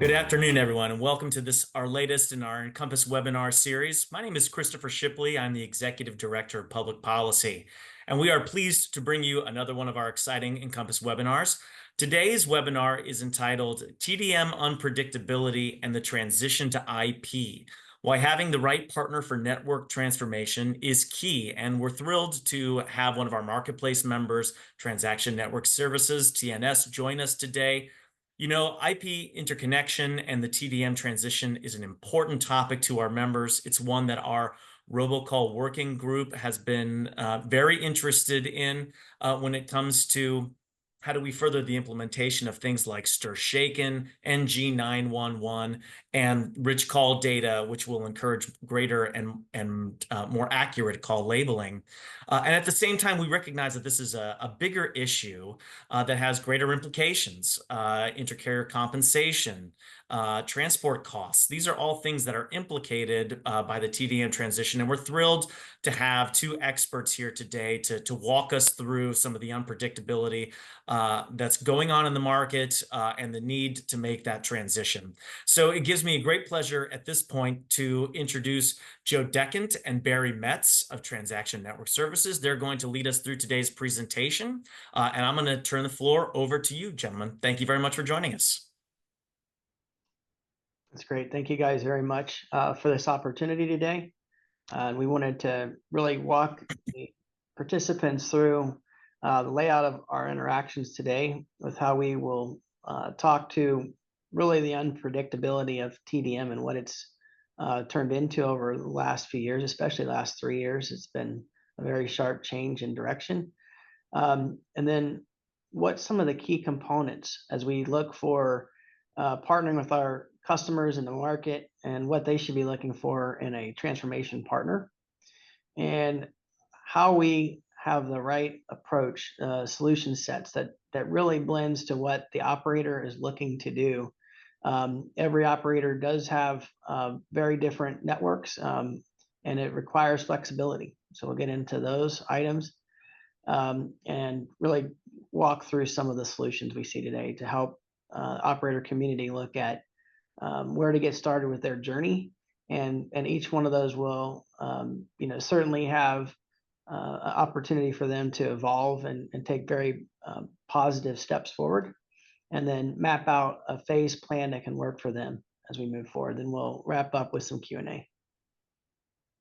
Good afternoon, everyone, and welcome to our latest in our Encompass webinar series. My name is Christopher Shipley. I'm the Executive Director of Public Policy, and we are pleased to bring you another one of our exciting Encompass webinars. Today's webinar is entitled TDM Unpredictability and the Transition to IP. Why having the right partner for network transformation is key, and we're thrilled to have one of our marketplace members, Transaction Network Services, TNS, join us today. You know, IP interconnection and the TDM transition is an important topic to our members. It's one that our robocall working group has been very interested in when it comes to how do we further the implementation of things like STIR/SHAKEN, NG911, and rich call data, which will encourage greater and more accurate call labeling. And at the same time, we recognize that this is a bigger issue that has greater implications, intercarrier compensation, transport costs. These are all things that are implicated by the TDM transition, and we're thrilled to have two experts here today to walk us through some of the unpredictability that's going on in the market and the need to make that transition. So it gives me a great pleasure at this point to introduce Joe Dechant and Barry Metz of Transaction Network Services. They're going to lead us through today's presentation, and I'm going to turn the floor over to you, gentlemen. Thank you very much for joining us. That's great. Thank you guys very much for this opportunity today. We wanted to really walk the participants through the layout of our interactions today with how we will talk to really the unpredictability of TDM and what it's turned into over the last few years, especially the last 3 years. It's been a very sharp change in direction. And then what some of the key components as we look for partnering with our customers in the market and what they should be looking for in a transformation partner, and how we have the right approach, solution sets that really blends to what the operator is looking to do. Every operator does have very different networks, and it requires flexibility. So we'll get into those items and really walk through some of the solutions we see today to help operator community look at where to get started with their journey, and each one of those will certainly have an opportunity for them to evolve and take very positive steps forward, and then map out a phase plan that can work for them as we move forward. Then we'll wrap up with some Q&A.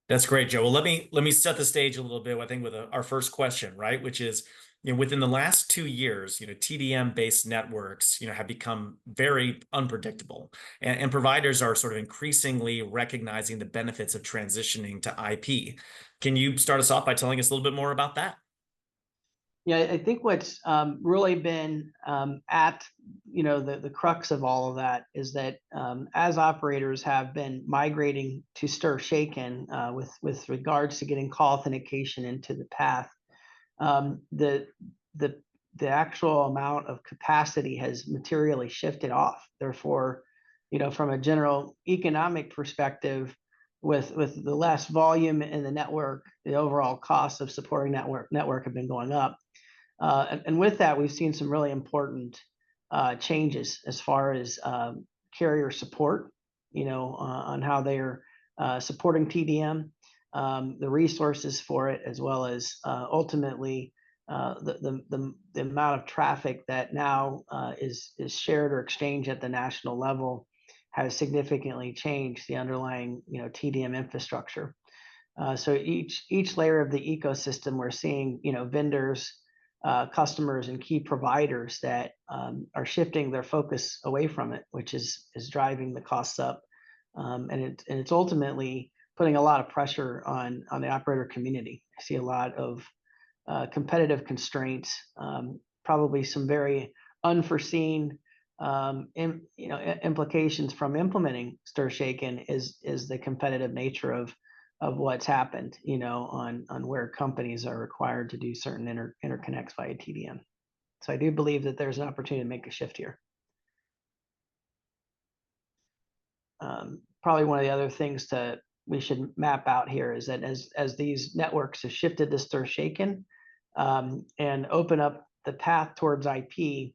That's great, Joe. Well, let me set the stage a little bit, I think, with our first question, right? Which is, within the last 2 years, TDM-based networks, have become very unpredictable, and providers are sort of increasingly recognizing the benefits of transitioning to IP. Can you start us off by telling us a little bit more about that? Yeah, I think what's really been at the crux of all of that is that as operators have been migrating to STIR/SHAKEN with regards to getting call authentication into the path, the actual amount of capacity has materially shifted off. Therefore, from a general economic perspective, with the less volume in the network, the overall costs of supporting network have been going up. And with that, we've seen some really important changes as far as carrier support, on how they're supporting TDM, the resources for it, as well as ultimately the amount of traffic that now is shared or exchanged at the national level has significantly changed the underlying TDM infrastructure. So each layer of the ecosystem, we're seeing vendors, customers, and key providers that are shifting their focus away from it, which is driving the costs up, and it's ultimately putting a lot of pressure on the operator community. I see a lot of competitive constraints, probably some very unforeseen implications from implementing STIR/SHAKEN is the competitive nature of what's happened, on where companies are required to do certain interconnects via TDM. So I do believe that there's an opportunity to make a shift here. Probably one of the other things we should map out here is that as these networks have shifted to STIR/SHAKEN and open up the path towards IP,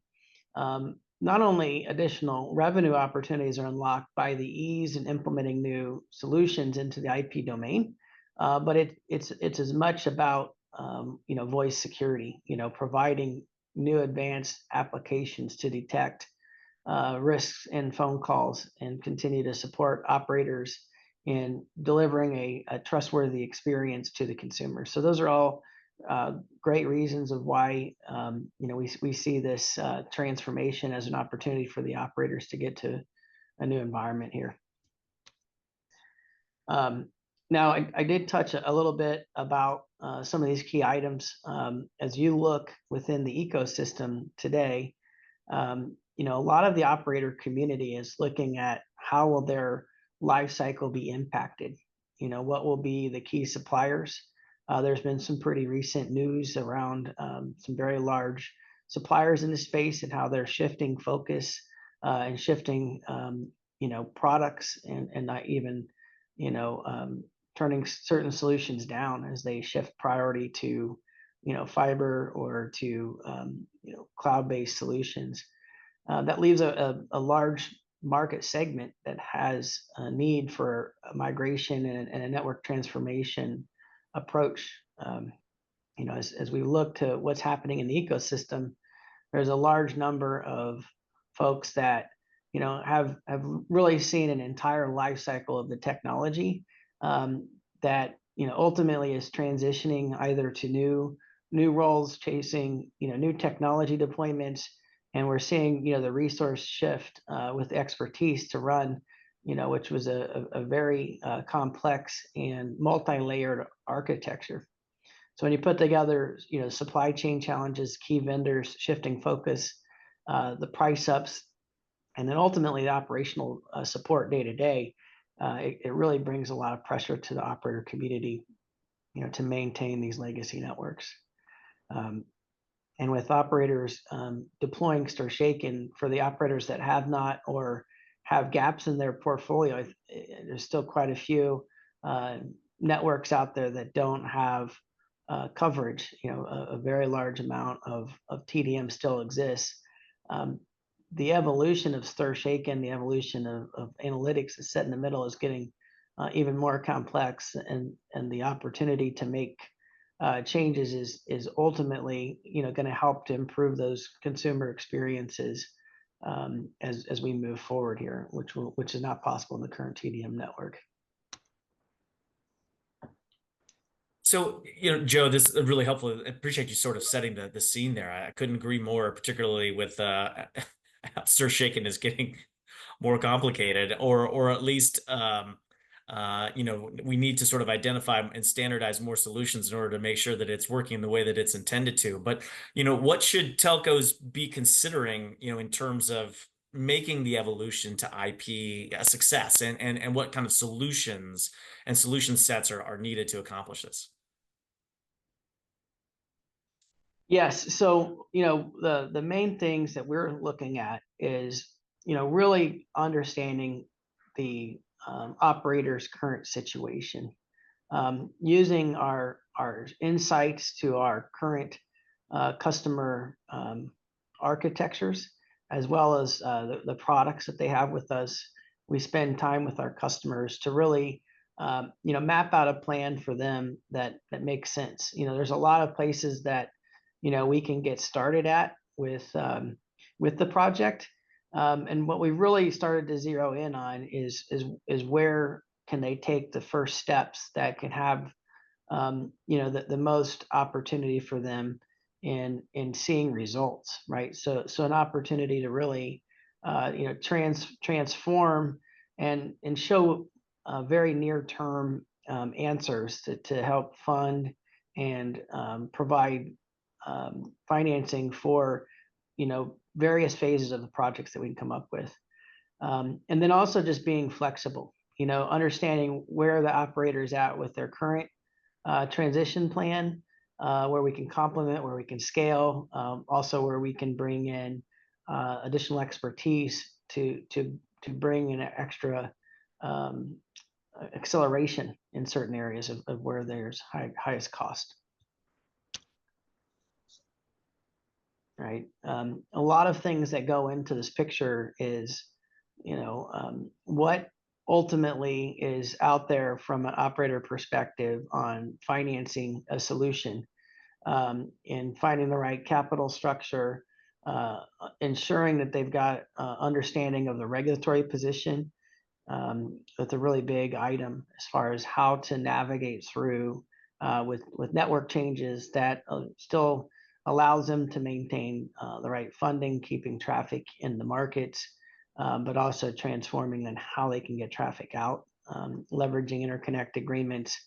not only additional revenue opportunities are unlocked by the ease in implementing new solutions into the IP domain, but it's as much about voice security, providing new advanced applications to detect risks in phone calls and continue to support operators in delivering a trustworthy experience to the consumer. So those are all great reasons of why we see this transformation as an opportunity for the operators to get to a new environment here. Now, I did touch a little bit about some of these key items. As you look within the ecosystem today, a lot of the operator community is looking at how will their life cycle be impacted. What will be the key suppliers? There's been some pretty recent news around some very large suppliers in the space and how they're shifting focus and shifting, products and not even, turning certain solutions down as they shift priority to, fiber or to, cloud-based solutions. That leaves a large market segment that has a need for a migration and a network transformation approach. As we look to what's happening in the ecosystem, there's a large number of folks that have really seen an entire life cycle of the technology that ultimately is transitioning either to new roles, chasing new technology deployments. And we're seeing, the resource shift with expertise to run, which was a very complex and multi-layered architecture. So when you put together, supply chain challenges, key vendors, shifting focus, the price ups, and then ultimately the operational support day to day, it really brings a lot of pressure to the operator community, to maintain these legacy networks. And with operators deploying Stir Shaken, for the operators that have not or have gaps in their portfolio, there's still quite a few networks out there that don't have coverage. A very large amount of TDM still exists. The evolution of Stir Shaken, the evolution of analytics is set in the middle, is getting even more complex, and the opportunity to make changes is ultimately going to help to improve those consumer experiences as we move forward here, which is not possible in the current TDM network. So, Joe, this is really helpful. I appreciate you sort of setting the scene there. I couldn't agree more, particularly with Stir Shaken is getting more complicated, or at least we need to sort of identify and standardize more solutions in order to make sure that it's working the way that it's intended to. But, what should telcos be considering, in terms of making the evolution to IP a success, and what kind of solutions and solution sets are needed to accomplish this? Yes. So, the main things that we're looking at is, really understanding the operator's current situation, using our insights to our current customer architectures, as well as the products that they have with us. We spend time with our customers to really map out a plan for them that makes sense. There's a lot of places that we can get started at with the project. And what we really started to zero in on is where can they take the first steps that can have the most opportunity for them in seeing results, right? So an opportunity to really transform and show very near term answers to help fund and provide financing for various phases of the projects that we can come up with. And then also just being flexible, understanding where the operator is at with their current transition plan, where we can complement, where we can scale, also where we can bring in additional expertise to bring in extra acceleration in certain areas of where there's highest cost. right? A lot of things that go into this picture is, what ultimately is out there from an operator perspective on financing a solution, and finding the right capital structure, ensuring that they've got understanding of the regulatory position. That's a really big item as far as how to navigate through with network changes that still allows them to maintain the right funding, keeping traffic in the markets, but also transforming then how they can get traffic out, leveraging interconnect agreements,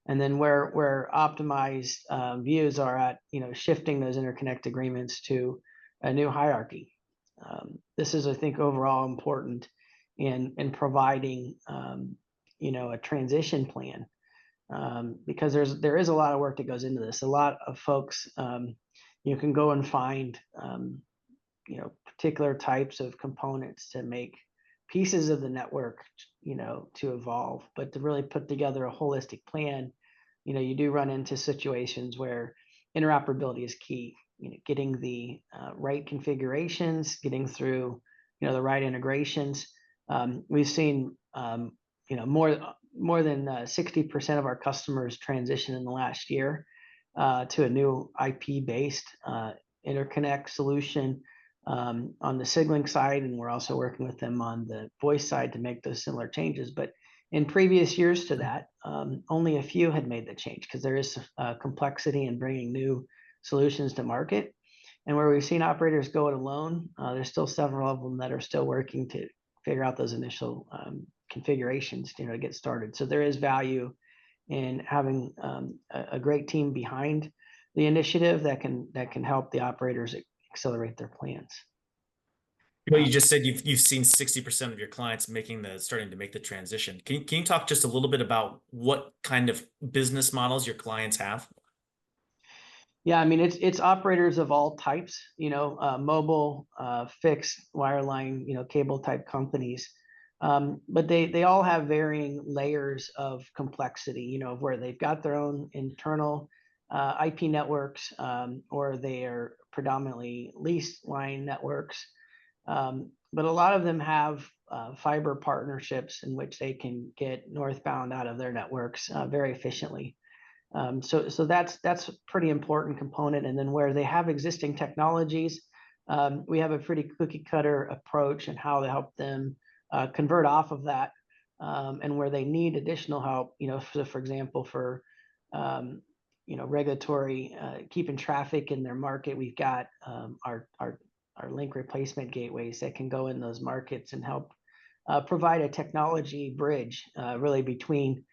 and then where optimized views are at, shifting those interconnect agreements to a new hierarchy. This is, I think, overall important in providing a transition plan, because there is a lot of work that goes into this. A lot of folks, you can go and find particular types of components to make pieces of the network to evolve, but to really put together a holistic plan, you do run into situations where interoperability is key. Getting the right configurations, getting through the right integrations. We've seen more than 60% of our customers transition in the last year to a new IP-based interconnect solution on the signaling side, and we're also working with them on the voice side to make those similar changes. But in previous years to that, only a few had made the change because there is complexity in bringing new solutions to market. And where we've seen operators go it alone, there's still several of them that are still working to figure out those initial configurations to get started. So there is value in having a great team behind the initiative that can help the operators accelerate their plans. You just said you've seen 60% of your clients starting to make the transition. Can you talk just a little bit about what kind of business models your clients have? Yeah, I mean, it's operators of all types, mobile, fixed, wireline, cable type companies. But they all have varying layers of complexity, where they've got their own internal IP networks, or they are predominantly leased line networks. But a lot of them have fiber partnerships in which they can get northbound out of their networks very efficiently. So that's a pretty important component. And then where they have existing technologies, we have a pretty cookie cutter approach and how to help them convert off of that. And where they need additional help, for example, for regulatory, keeping traffic in their market, we've got our link replacement gateways that can go in those markets and help provide a technology bridge really between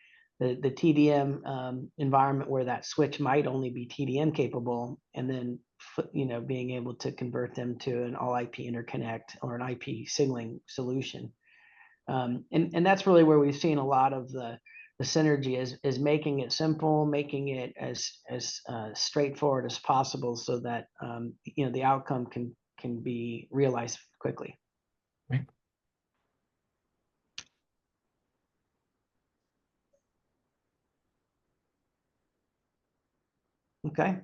the TDM environment where that switch might only be TDM capable, and then being able to convert them to an all IP interconnect or an IP signaling solution. And that's really where we've seen a lot of the synergy is making it simple, making it as straightforward as possible, so that the outcome can be realized quickly. Right. Okay.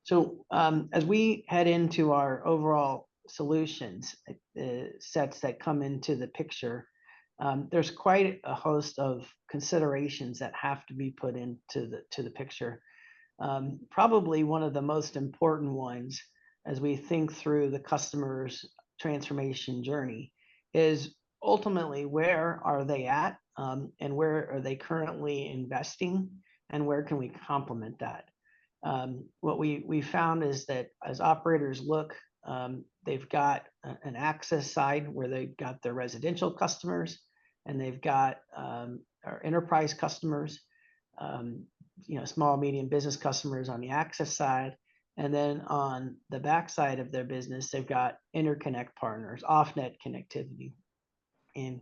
So as we head into our overall solutions sets that come into the picture, there's quite a host of considerations that have to be put into the picture. Probably one of the most important ones as we think through the customer's transformation journey is ultimately where are they at, and where are they currently investing, and where can we complement that. What we found is that as operators look, they've got an access side where they've got their residential customers, and they've got our enterprise customers, small, medium business customers on the access side. And then on the backside of their business, they've got interconnect partners, off-net connectivity. And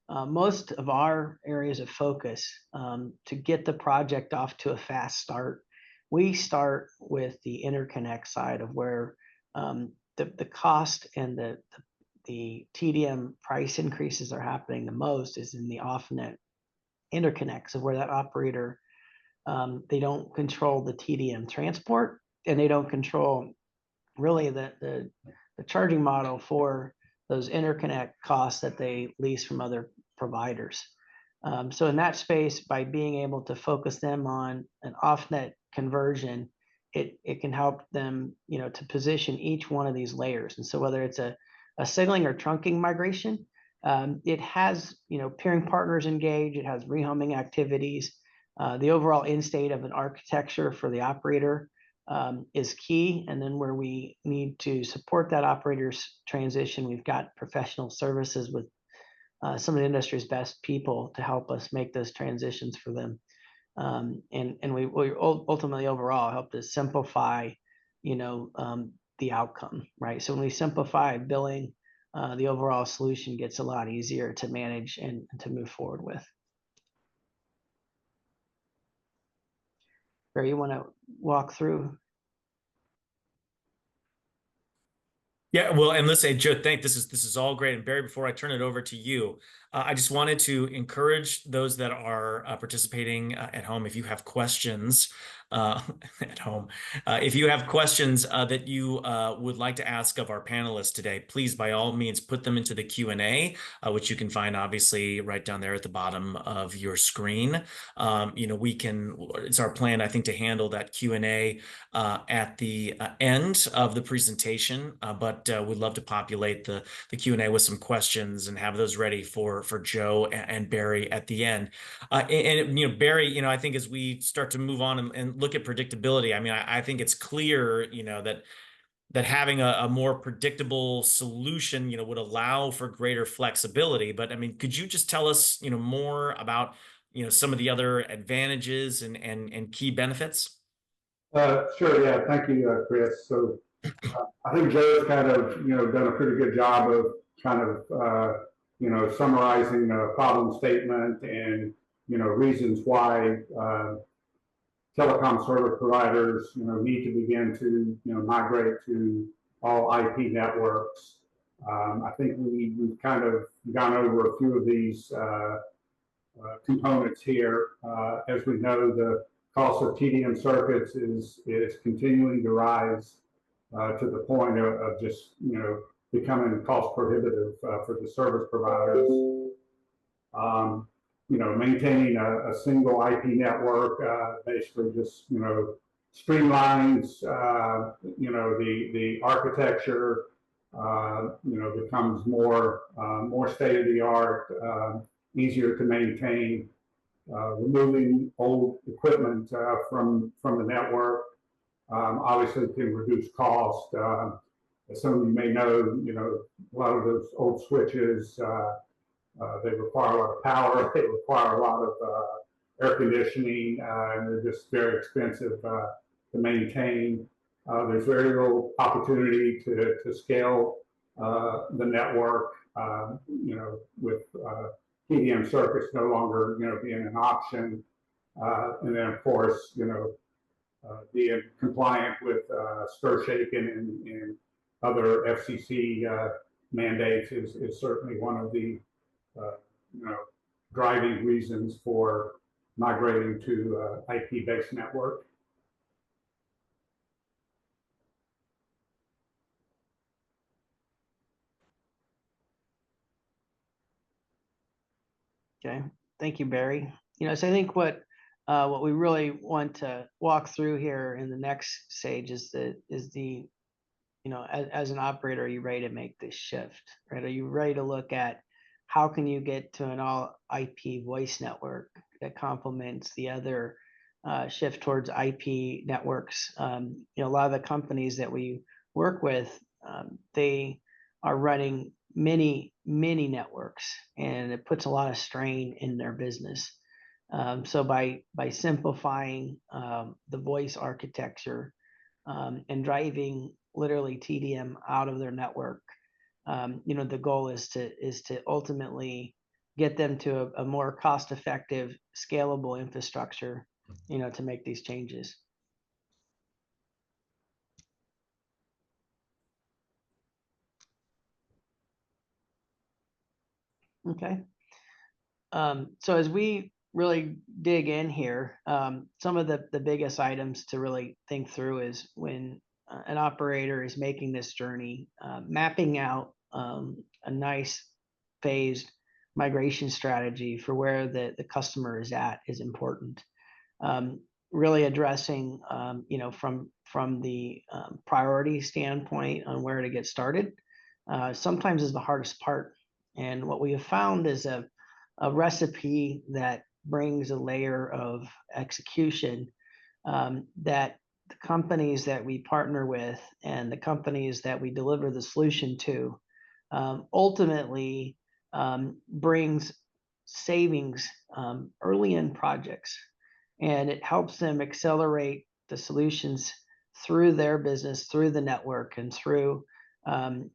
most of our areas of focus to get the project off to a fast start, we start with the interconnect side of where the cost and the TDM price increases are happening the most is in the off-net interconnects, of where that operator, they don't control the TDM transport, and they don't control really the charging model for those interconnect costs that they lease from other providers. So in that space, by being able to focus them on an off-net conversion, it can help them, to position each one of these layers. And so whether it's a signaling or trunking migration, it has, peering partners engaged, it has rehoming activities. The overall end state of an architecture for the operator is key. And then where we need to support that operator's transition, we've got professional services with some of the industry's best people to help us make those transitions for them. And we ultimately overall help to simplify, the outcome, right? So when we simplify billing, the overall solution gets a lot easier to manage and to move forward with. Barry, you want to walk through? Yeah, well, and listen, Joe, this is all great. And Barry, before I turn it over to you, I just wanted to encourage those that are participating at home. If you have questions at home, if you have questions that you would like to ask of our panelists today, please, by all means, put them into the Q&A, which you can find obviously right down there at the bottom of your screen. It's our plan, I think, to handle that Q&A at the end of the presentation, but we'd love to populate the Q&A with some questions and have those ready for Joe and Barry at the end. Barry, I think as we start to move on and look at predictability, I mean, I think it's clear, that having a more predictable solution, would allow for greater flexibility. But I mean, could you just tell us, more about, some of the other advantages and key benefits? Sure, yeah, thank you, Chris. So I think Joe's kind of, done a pretty good job of kind of, summarizing the problem statement and, reasons why telecom service providers, need to begin to, migrate to all IP networks. I think we've kind of gone over a few of these components here. As we know, the cost of TDM circuits is continuing to rise to the point of just becoming cost prohibitive for the service providers. Maintaining a single IP network basically just streamlines the architecture. Becomes more state of the art, easier to maintain. Removing old equipment from the network obviously can reduce cost. As some of you may know, a lot of those old switches, they require a lot of power, they require a lot of air conditioning, and they're just very expensive to maintain. There's very little opportunity to scale the network, with TDM circuits no longer, being an option. And then, of course, being compliant with STIR/SHAKEN and other FCC mandates is certainly one of the, driving reasons for migrating to IP-based network. Okay, thank you, Barry. So I think what we really want to walk through here in the next stage is the as an operator, are you ready to make this shift, right? Are you ready to look at how can you get to an all IP voice network that complements the other shift towards IP networks? A lot of the companies that we work with, they are running many networks, and it puts a lot of strain in their business. So by simplifying the voice architecture and driving literally TDM out of their network, the goal is to ultimately get them to a more cost-effective, scalable infrastructure, to make these changes. Okay. So as we really dig in here, some of the biggest items to really think through is when an operator is making this journey, mapping out a nice phased migration strategy for where the customer is at is important. Really addressing, from the priority standpoint on where to get started, sometimes is the hardest part. And what we have found is a recipe that brings a layer of execution, that the companies that we partner with and the companies that we deliver the solution to, ultimately brings savings early in projects, and it helps them accelerate the solutions through their business, through the network, and through to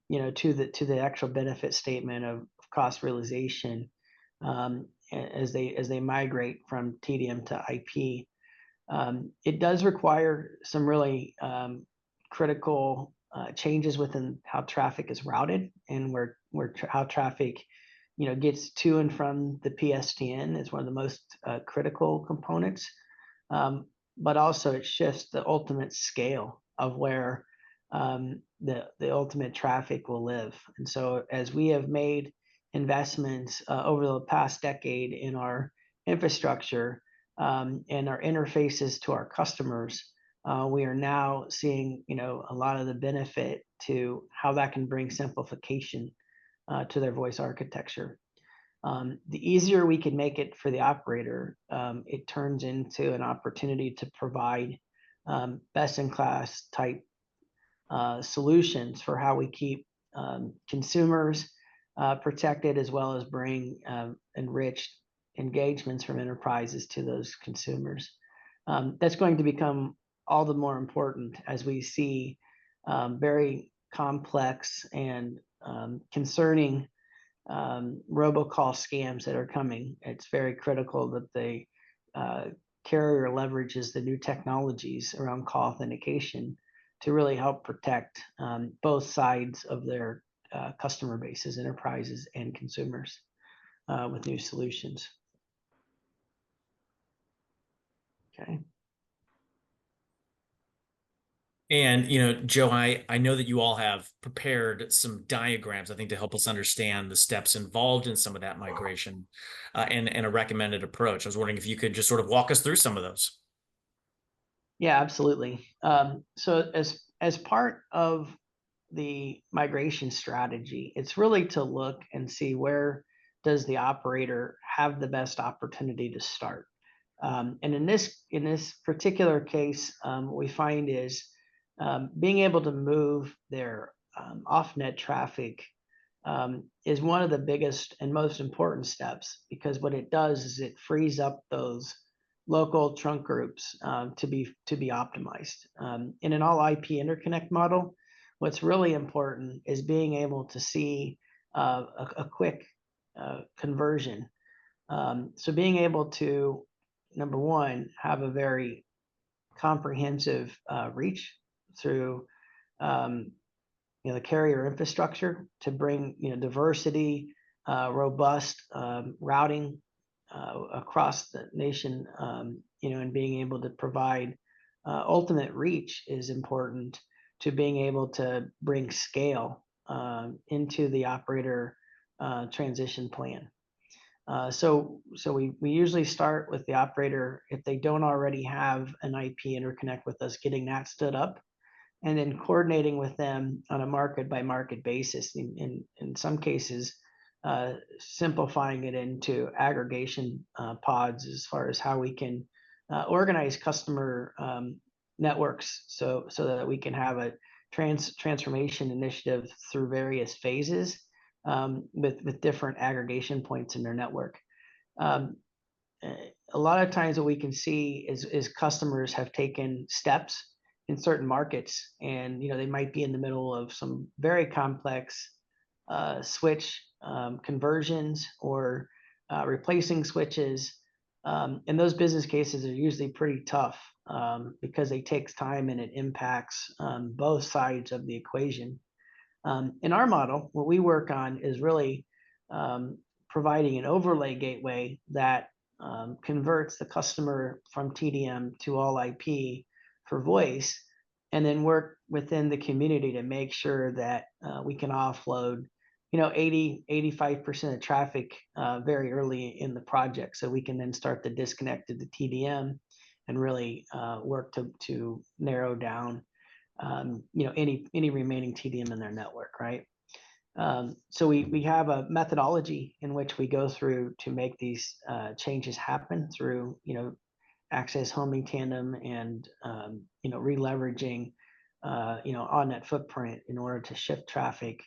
the actual benefit statement of cost realization, as they migrate from TDM to IP. It does require some really critical changes within how traffic is routed, and how traffic gets to and from the PSTN is one of the most critical components. But also it shifts the ultimate scale of where the ultimate traffic will live. And so as we have made investments over the past decade in our infrastructure and our interfaces to our customers, we are now seeing a lot of the benefit to how that can bring simplification to their voice architecture. The easier we can make it for the operator, it turns into an opportunity to provide best-in-class type solutions for how we keep consumers protected, as well as bring enriched engagements from enterprises to those consumers. That's going to become all the more important as we see very complex and concerning robocall scams that are coming. It's very critical that the carrier leverages the new technologies around call authentication to really help protect both sides of their customer bases, enterprises and consumers, with new solutions. Okay. And, Joe, I know that you all have prepared some diagrams, I think, to help us understand the steps involved in some of that migration and a recommended approach. I was wondering if you could just sort of walk us through some of those. Yeah, absolutely. So as part of the migration strategy, it's really to look and see where does the operator have the best opportunity to start. And in this particular case, what we find is being able to move their off-net traffic is one of the biggest and most important steps, because what it does is it frees up those local trunk groups to be optimized. In an all IP interconnect model, what's really important is being able to see a quick conversion. So being able to, number one, have a very comprehensive reach through the carrier infrastructure to bring diversity, robust routing across the nation, and being able to provide ultimate reach is important to being able to bring scale into the operator transition plan. So we usually start with the operator, if they don't already have an IP interconnect with us, getting that stood up, and then coordinating with them on a market by market basis. In some cases, simplifying it into aggregation pods as far as how we can organize customer networks, so that we can have a transformation initiative through various phases with different aggregation points in their network. A lot of times what we can see is customers have taken steps in certain markets, and they might be in the middle of some very complex switch conversions or replacing switches, and those business cases are usually pretty tough because it takes time and it impacts both sides of the equation. In our model, what we work on is really providing an overlay gateway that converts the customer from TDM to all IP for voice, and then work within the community to make sure that we can offload 85% of traffic very early in the project, so we can then start to disconnect to the TDM and really work to narrow down any remaining TDM in their network, right? So we have a methodology in which we go through to make these changes happen through access homing tandem and re-leveraging on-net footprint in order to shift traffic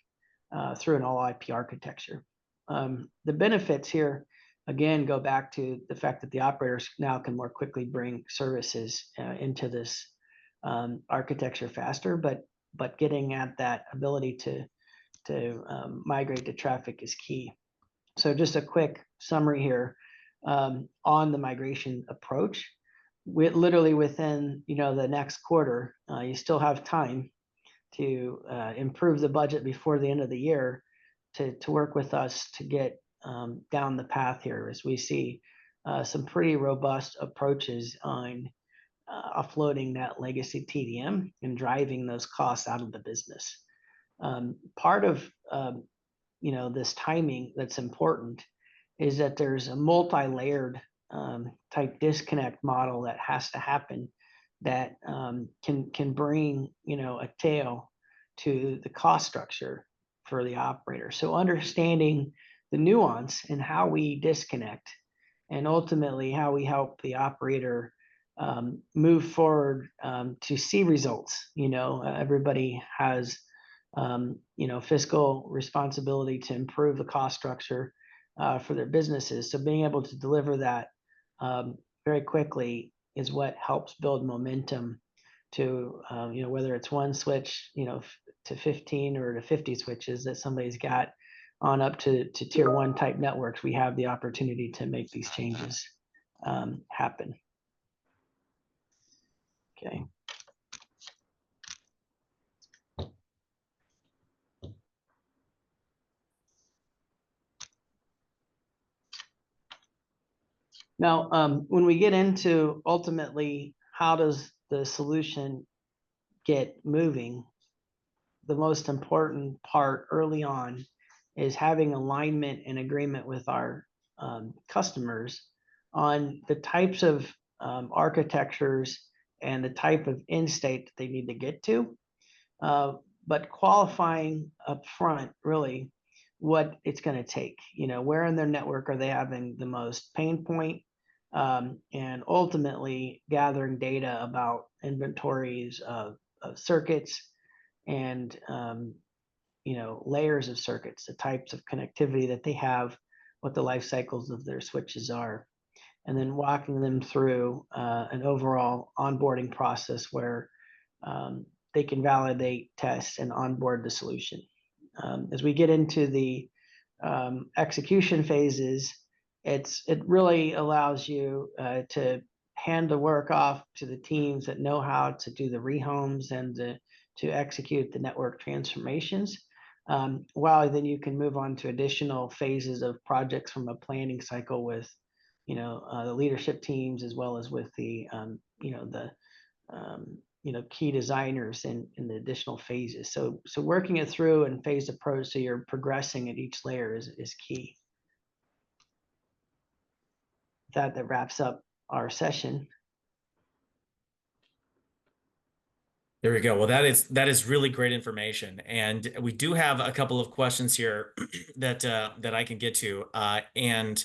through an all IP architecture. The benefits here again go back to the fact that the operators now can more quickly bring services into this architecture faster, but getting at that ability to migrate the traffic is key. So just a quick summary here on the migration approach. Literally within the next quarter, you still have time to improve the budget before the end of the year to work with us to get down the path here, as we see some pretty robust approaches on offloading that legacy TDM and driving those costs out of the business. Part of this timing that's important is that there's a multi-layered type disconnect model that has to happen that can bring a tail to the cost structure for the operator. So understanding the nuance and how we disconnect, and ultimately how we help the operator move forward to see results. Everybody has fiscal responsibility to improve the cost structure for their businesses. So being able to deliver that very quickly is what helps build momentum to whether it's one switch to 15 or to 50 switches that somebody's got on up to tier 1 type networks. We have the opportunity to make these changes happen. Okay. Now, when we get into ultimately how does the solution get moving, the most important part early on is having alignment and agreement with our customers on the types of architectures and the type of end state that they need to get to, but qualifying up front really what it's going to take. Where in their network are they having the most pain point, and ultimately gathering data about inventories of circuits and layers of circuits, the types of connectivity that they have, what the life cycles of their switches are, and then walking them through an overall onboarding process where they can validate, test, and onboard the solution. As we get into the execution phases, it really allows you to hand the work off to the teams that know how to do the rehomes and to execute the network transformations, while then you can move on to additional phases of projects from a planning cycle with the leadership teams, as well as with the key designers in the additional phases. So working it through in phased approach, so you're progressing at each layer is key. That wraps up our session. There we go. Well, that is really great information, and we do have a couple of questions here that I can get to, and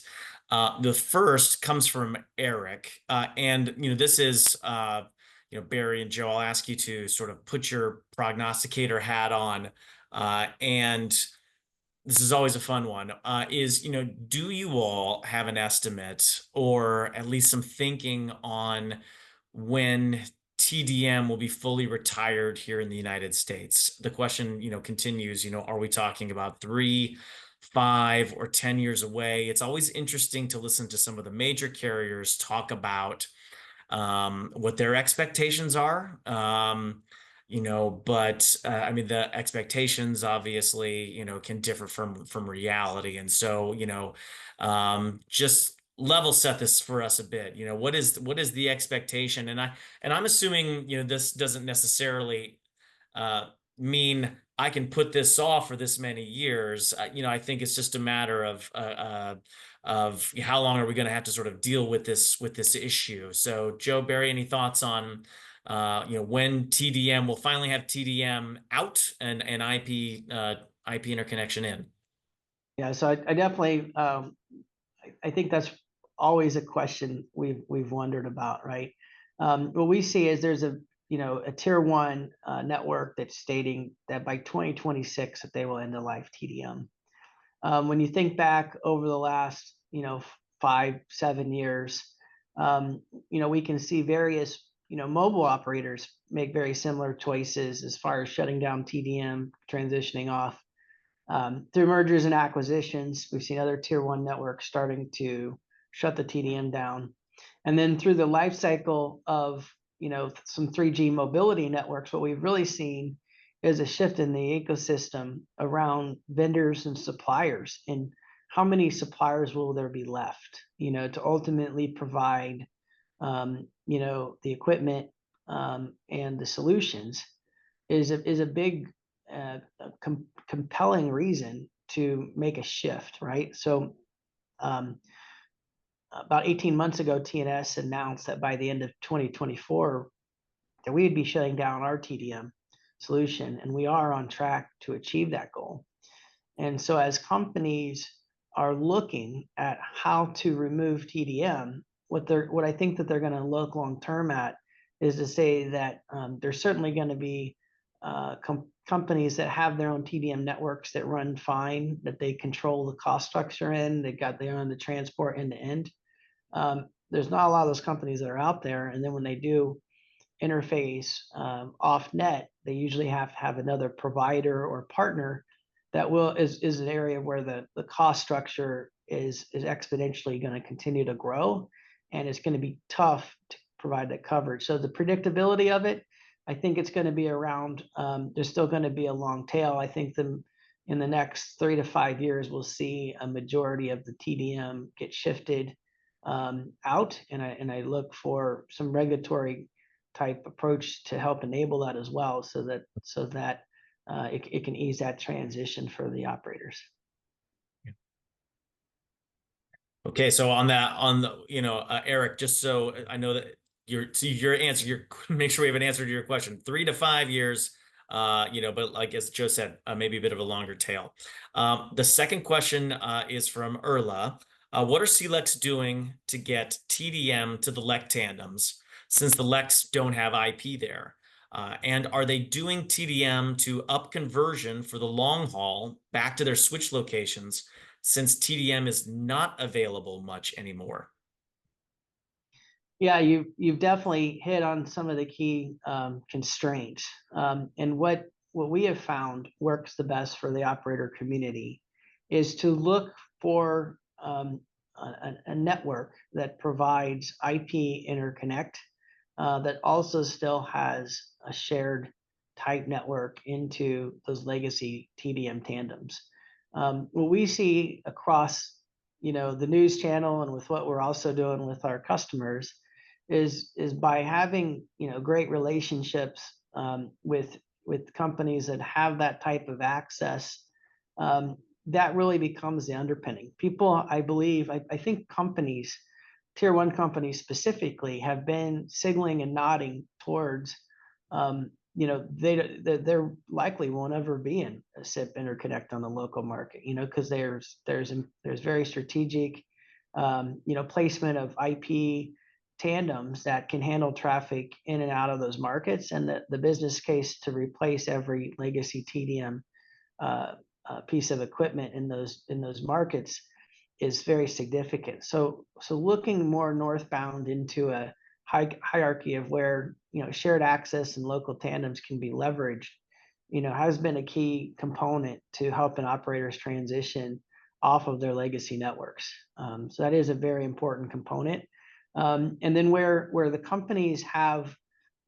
the first comes from Eric, and this is Barry and Joe. I'll ask you to sort of put your prognosticator hat on, and this is always a fun one. Do you all have an estimate, or at least some thinking on when TDM will be fully retired here in the United States? The question, continues, are we talking about 3, 5, or 10 years away? It's always interesting to listen to some of the major carriers talk about what their expectations are. But I mean, the expectations obviously, can differ from reality. And so, just level set this for us a bit. What is the expectation? And I'm assuming, this doesn't necessarily mean I can put this off for this many years. I think it's just a matter of how long are we going to have to sort of deal with this issue. So, Joe, Barry, any thoughts on when TDM will finally have TDM out and IP interconnection in? Yeah, so I definitely I think that's always a question we've wondered about, right? What we see is there's a tier one network that's stating that by 2026 that they will end of life TDM. When you think back over the last 5-7 years, we can see various mobile operators make very similar choices as far as shutting down TDM, transitioning off. Through mergers and acquisitions, we've seen other tier one networks starting to shut the TDM down. And then through the life cycle of some 3G mobility networks, what we've really seen is a shift in the ecosystem around vendors and suppliers, and how many suppliers will there be left to ultimately provide the equipment and the solutions is a big compelling reason to make a shift, right? So about 18 months ago, TNS announced that by the end of 2024 that we'd be shutting down our TDM solution, and we are on track to achieve that goal. And so as companies are looking at how to remove TDM, what I think that they're going to look long term at is to say that there's certainly going to be companies that have their own TDM networks that run fine, that they control the cost structure in, they've got their own the transport end to end. There's not a lot of those companies that are out there, and then when they do interface off net, they usually have to have another provider or partner that is an area where the cost structure is exponentially going to continue to grow, and it's going to be tough to provide that coverage. So the predictability of it, I think it's going to be around. There's still going to be a long tail. I think in the next 3 to 5 years, we'll see a majority of the TDM get shifted out, and I look for some regulatory type approach to help enable that as well, so that it can ease that transition for the operators. Okay, so Eric, just so I know that your answer, make sure we have an answer to your question. 3 to 5 years, but like as Joe said, maybe a bit of a longer tail. The second question is from Erla. What are CLECs doing to get TDM to the LEC tandems, since the LECs don't have IP there? And are they doing TDM to up conversion for the long haul back to their switch locations, since TDM is not available much anymore? Yeah, you've definitely hit on some of the key constraints. And what we have found works the best for the operator community is to look for a network that provides IP interconnect that also still has a shared type network into those legacy TDM tandems. What we see across the news channel and with what we're also doing with our customers is by having great relationships with companies that have that type of access, that really becomes the underpinning. People, I believe, I think companies, tier one companies specifically, have been signaling and nodding towards there likely won't ever be a SIP interconnect on the local market, because there's very strategic placement of IP tandems that can handle traffic in and out of those markets, and the business case to replace every legacy TDM piece of equipment in those markets is very significant. So looking more northbound into a hierarchy of where shared access and local tandems can be leveraged, has been a key component to helping operators transition off of their legacy networks. So that is a very important component. And then where the companies have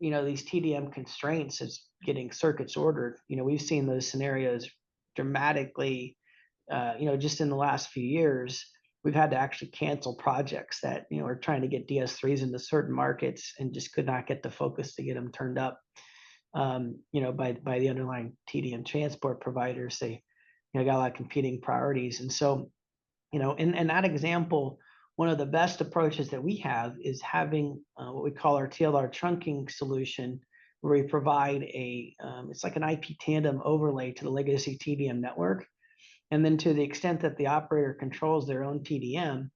these TDM constraints is getting circuits ordered. We've seen those scenarios dramatically just in the last few years, we've had to actually cancel projects that, are trying to get DS3s into certain markets and just could not get the focus to get them turned up, by the underlying TDM transport providers. They, got a lot of competing priorities. And so, in that example, one of the best approaches that we have is having what we call our TLR trunking solution, where we provide it's like an IP tandem overlay to the legacy TDM network. And then to the extent that the operator controls their own TDM,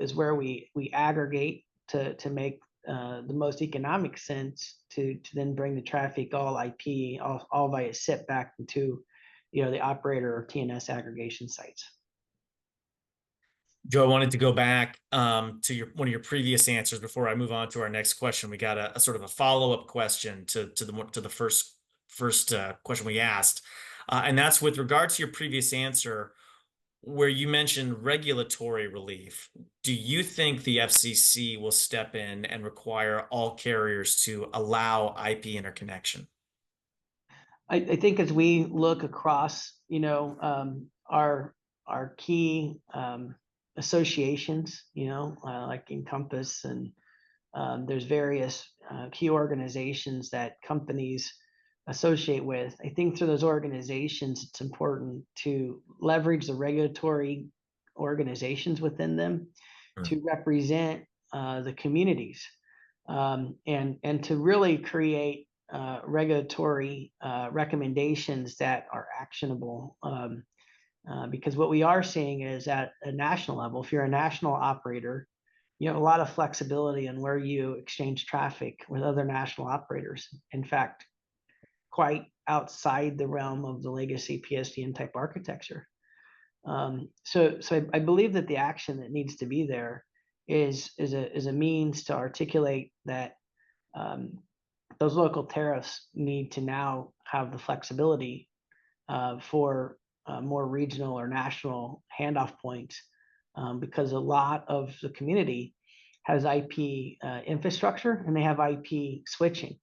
is where we aggregate to make the most economic sense to then bring the traffic all IP, all via SIP back into, the operator or TNS aggregation sites. Joe, I wanted to go back to one of your previous answers before I move on to our next question. We got a sort of a follow-up question to the first question we asked, and that's with regard to your previous answer, where you mentioned regulatory relief. Do you think the FCC will step in and require all carriers to allow IP interconnection? I think as we look across, our key associations, like Encompass, and there's various key organizations that companies associate with. I think through those organizations, it's important to leverage the regulatory organizations within them to represent the communities, and to really create regulatory recommendations that are actionable. Because what we are seeing is at a national level, if you're a national operator, you have a lot of flexibility in where you exchange traffic with other national operators. In fact, quite outside the realm of the legacy PSTN type architecture. So I believe that the action that needs to be there is a means to articulate that those local tariffs need to now have the flexibility for more regional or national handoff points, because a lot of the community has IP infrastructure and they have IP switching.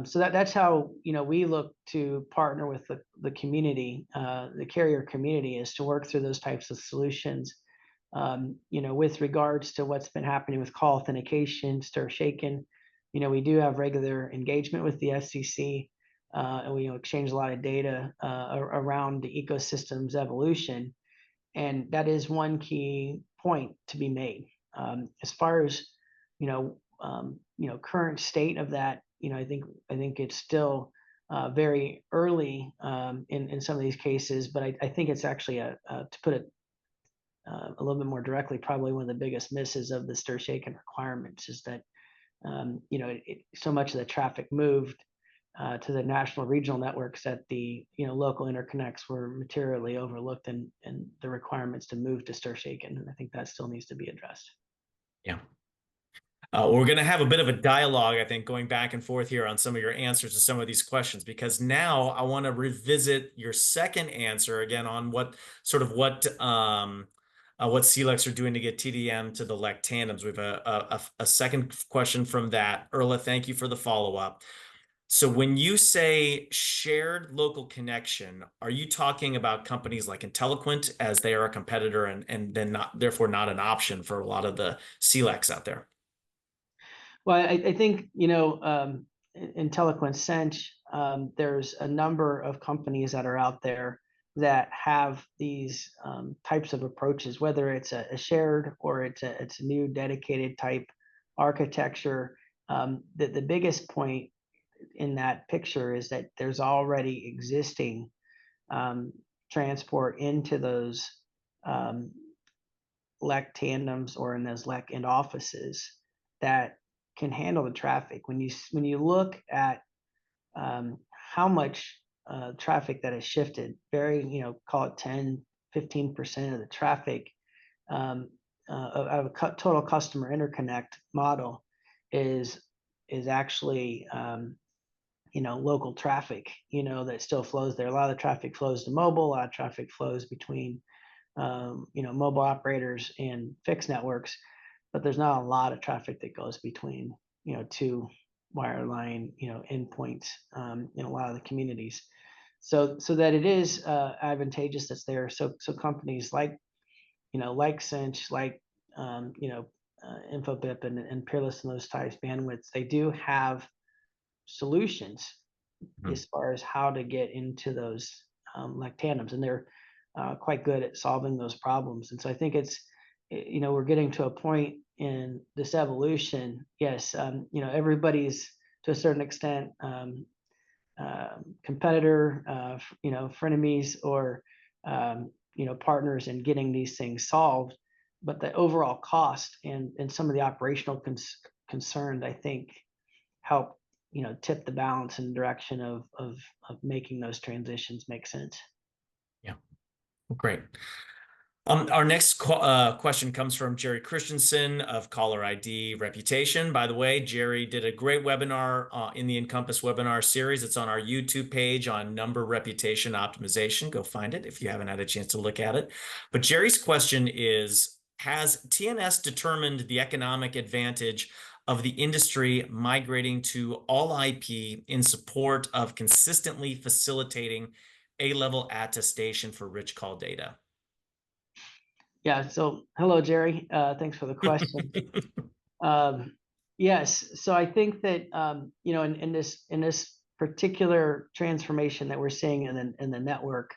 So that's how we look to partner with the community, the carrier community, is to work through those types of solutions. With regards to what's been happening with call authentication, stir shaken, we do have regular engagement with the FCC, and we exchange a lot of data around the ecosystem's evolution, and that is one key point to be made. As far as current state of that, I think it's still very early in some of these cases, but I think it's actually to put it a little bit more directly, probably one of the biggest misses of the stir shaken requirements is that so much of the traffic moved to the national regional networks that the local interconnects were materially overlooked, and the requirements to move to stir shaken, and I think that still needs to be addressed. Yeah. We're going to have a bit of a dialogue, I think, going back and forth here on some of your answers to some of these questions, because now I want to revisit your second answer again on what CLECs are doing to get TDM to the LEC tandems. We have a second question from that. Erla, thank you for the follow-up. So when you say shared local connection, are you talking about companies like Telecom, as they are a competitor and then therefore not an option for a lot of the CLECs out there? Well, I think, in Telecom sense, there's a number of companies that are out there that have these types of approaches, whether it's a shared or it's a new dedicated type architecture. The biggest point in that picture is that there's already existing transport into those LEC tandems or in those LEC end offices that can handle the traffic. When you look at how much traffic that has shifted, call it 10-15% of the traffic out of a total customer interconnect model is actually local traffic, that still flows there. A lot of the traffic flows to mobile, a lot of traffic flows between mobile operators and fixed networks, but there's not a lot of traffic that goes between two wireline endpoints in a lot of the communities. So that it is advantageous that's there. So companies like like Cinch, like InfoBip and Peerless and those types bandwidths, they do have solutions as far as how to get into those like tandems, and they're quite good at solving those problems. And so I think it's, we're getting to a point in this evolution. Yes, everybody's to a certain extent competitor, frenemies, or partners in getting these things solved. But the overall cost and some of the operational concerns, I think, help tip the balance in the direction of making those transitions make sense. Yeah, well, great. Our next question comes from Jerry Christensen of Caller ID Reputation. By the way, Jerry did a great webinar in the Encompass webinar series. It's on our YouTube page on number reputation optimization. Go find it if you haven't had a chance to look at it. But Jerry's question is, has TNS determined the economic advantage of the industry migrating to all IP in support of consistently facilitating A-level attestation for rich call data? Yeah. So hello, Jerry. Thanks for the question. Yes. So I think that in this particular transformation that we're seeing in the network,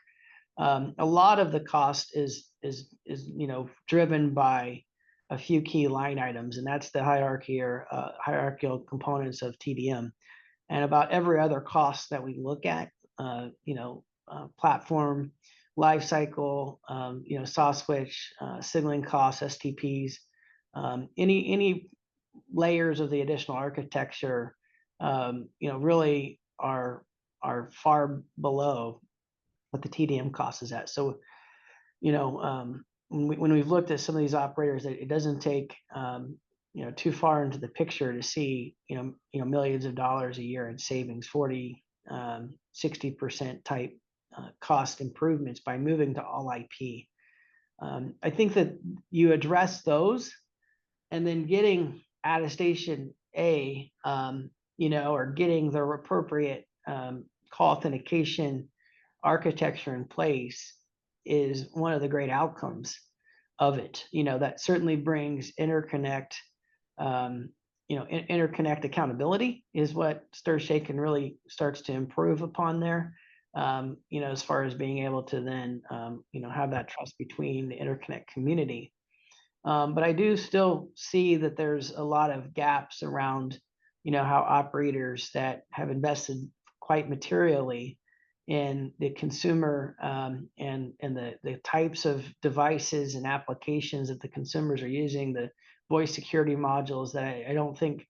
a lot of the cost is driven by a few key line items, and that's the hierarchy or hierarchical components of TDM, and about every other cost that we look at, platform life cycle, saw switch, signaling costs, STPs, any layers of the additional architecture, really are far below what the TDM cost is at. So, when we've looked at some of these operators, it doesn't take too far into the picture to see millions of dollars a year in savings, 40-60% type cost improvements by moving to all IP. I think that you address those, and then getting attestation A, or getting the appropriate call authentication architecture in place is one of the great outcomes of it. That certainly brings interconnect. Interconnect accountability is what Stir Shaken really starts to improve upon there. As far as being able to then, have that trust between the interconnect community. But I do still see that there's a lot of gaps around, how operators that have invested quite materially in the consumer and the types of devices and applications that the consumers are using, the voice security modules, that I don't think,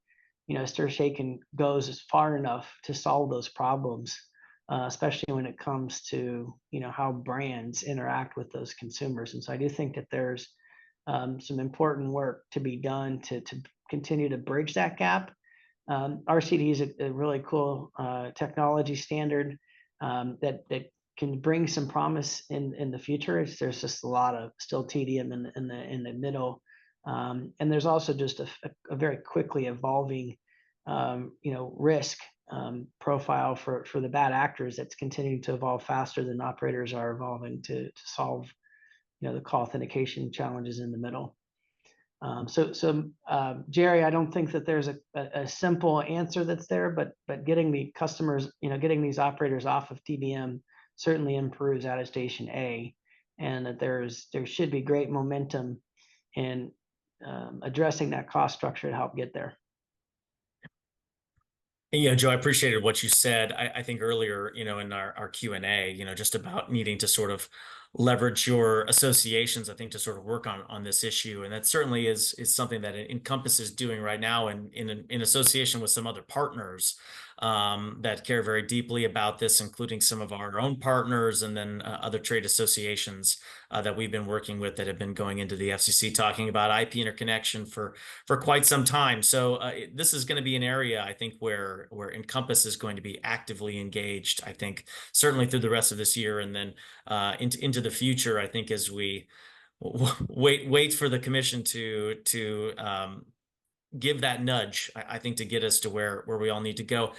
Stir Shaken goes as far enough to solve those problems. Especially when it comes to how brands interact with those consumers. And so I do think that there's some important work to be done to continue to bridge that gap. RCD is a really cool technology standard that can bring some promise in the future. There's just a lot of still TDM in the middle, and there's also just a very quickly evolving risk profile for the bad actors that's continuing to evolve faster than operators are evolving to solve the call authentication challenges in the middle. Jerry, I don't think that there's a simple answer that's there, but getting the customers, getting these operators off of TDM certainly improves attestation A, and that there should be great momentum in addressing that cost structure to help get there. Yeah, Joe, I appreciated what you said. I think earlier, in our Q&A, just about needing to sort of leverage your associations, I think, to sort of work on this issue. And that certainly is something that Encompass is doing right now in association with some other partners that care very deeply about this, including some of our own partners and then other trade associations that we've been working with that have been going into the FCC talking about IP interconnection for quite some time. So this is going to be an area, I think, where Encompass is going to be actively engaged, I think, certainly through the rest of this year and then into the future, I think, as we wait for the commission to give that nudge, I think, to get us to where we all need to go,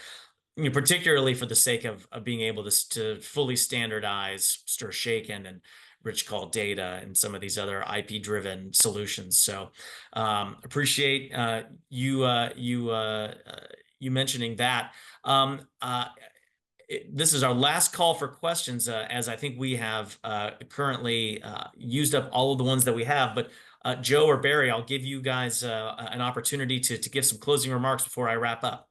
particularly for the sake of being able to fully standardize Stir Shaken rich call data and some of these other IP-driven solutions. So appreciate you mentioning that. This is our last call for questions, as I think we have currently used up all of the ones that we have. But Joe or Barry, I'll give you guys an opportunity to give some closing remarks before I wrap up.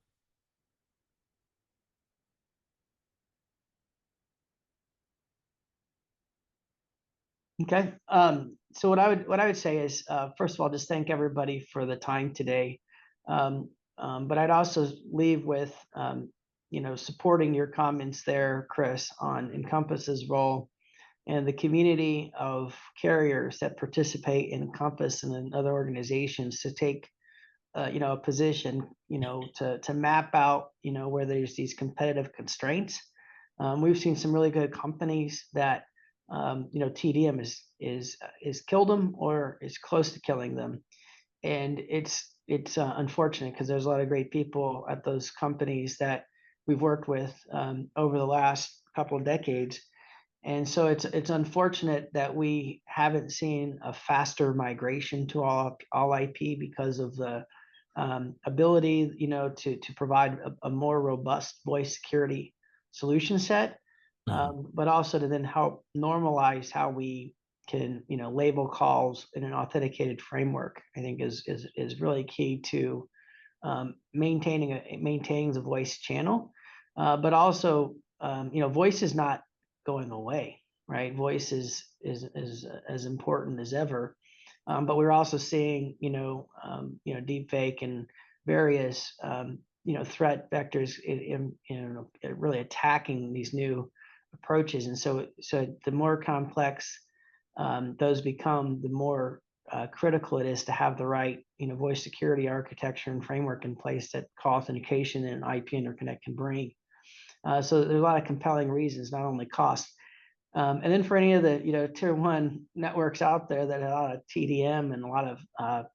Okay. So what I would say is, first of all, just thank everybody for the time today. But I'd also leave with, supporting your comments there, Chris, on Encompass's role and the community of carriers that participate in Encompass and in other organizations to take, a position, to map out, where there's these competitive constraints. We've seen some really good companies that, TDM is killed them or is close to killing them, and it's unfortunate because there's a lot of great people at those companies that we've worked with over the last couple of decades. And so it's unfortunate that we haven't seen a faster migration to all IP because of the ability, to provide a more robust voice security solution set, but also to then help normalize how we can, label calls in an authenticated framework. I think is really key to maintaining the voice channel, but also, voice is not going away, right? Voice is as important as ever. But we're also seeing, deep fake and various, threat vectors in really attacking these new approaches. And so the more complex those become, the more critical it is to have the right, voice security architecture and framework in place that call authentication and IP interconnect can bring. So there's a lot of compelling reasons, not only cost. And then for any of the tier one networks out there that have a lot of TDM and a lot of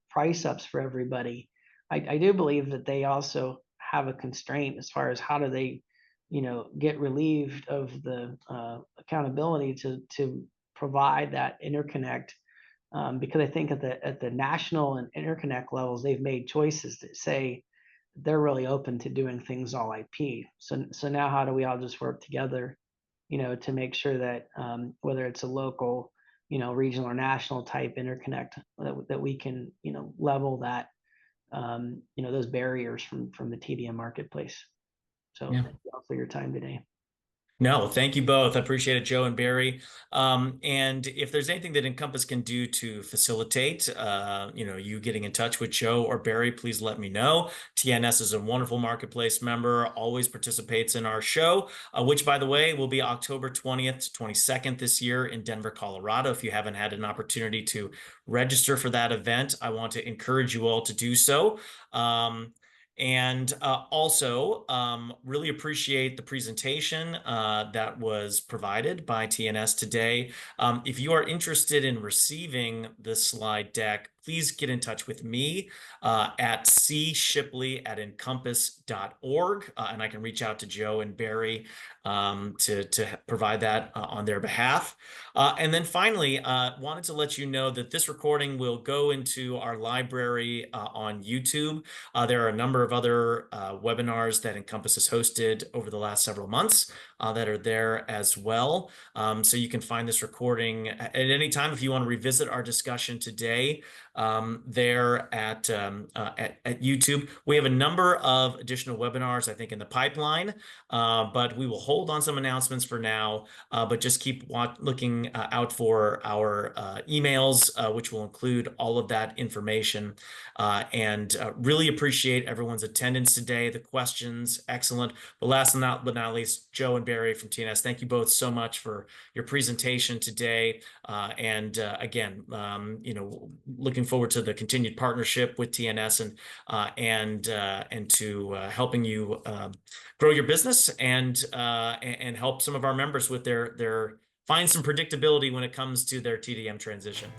price ups for everybody, I do believe that they also have a constraint as far as how do they, get relieved of the accountability to provide that interconnect, because I think at the national and interconnect levels they've made choices that say they're really open to doing things all IP. So now how do we all just work together, to make sure that whether it's a local, regional or national type interconnect, that we can, level that, those barriers from the TDM marketplace. So Yeah. thank you all for your time today. No, thank you both. I appreciate it, Joe and Barry. And if there's anything that Encompass can do to facilitate, you getting in touch with Joe or Barry, please let me know. TNS is a wonderful marketplace member, always participates in our show, which, by the way, will be October 20th to 22nd this year in Denver, Colorado. If you haven't had an opportunity to register for that event, I want to encourage you all to do so. And also really appreciate the presentation that was provided by TNS today. If you are interested in receiving this slide deck, please get in touch with me at cshipley@encompass.org, and I can reach out to Joe and Barry to provide that on their behalf. And then finally, wanted to let you know that this recording will go into our library on YouTube. There are a number of other webinars that Encompass has hosted over the last several months that are there as well. So you can find this recording at any time if you want to revisit our discussion today there at YouTube. We have a number of additional webinars, I think, in the pipeline, but we will hold on some announcements for now, but just keep looking out for our emails, which will include all of that information. And really appreciate everyone's attendance today, the questions, excellent. But last but not least, Joe and Barry from TNS, thank you both so much for your presentation today. And again, looking forward to the continued partnership with TNS and to helping you grow your business and help some of our members with their find some predictability when it comes to their TDM transition.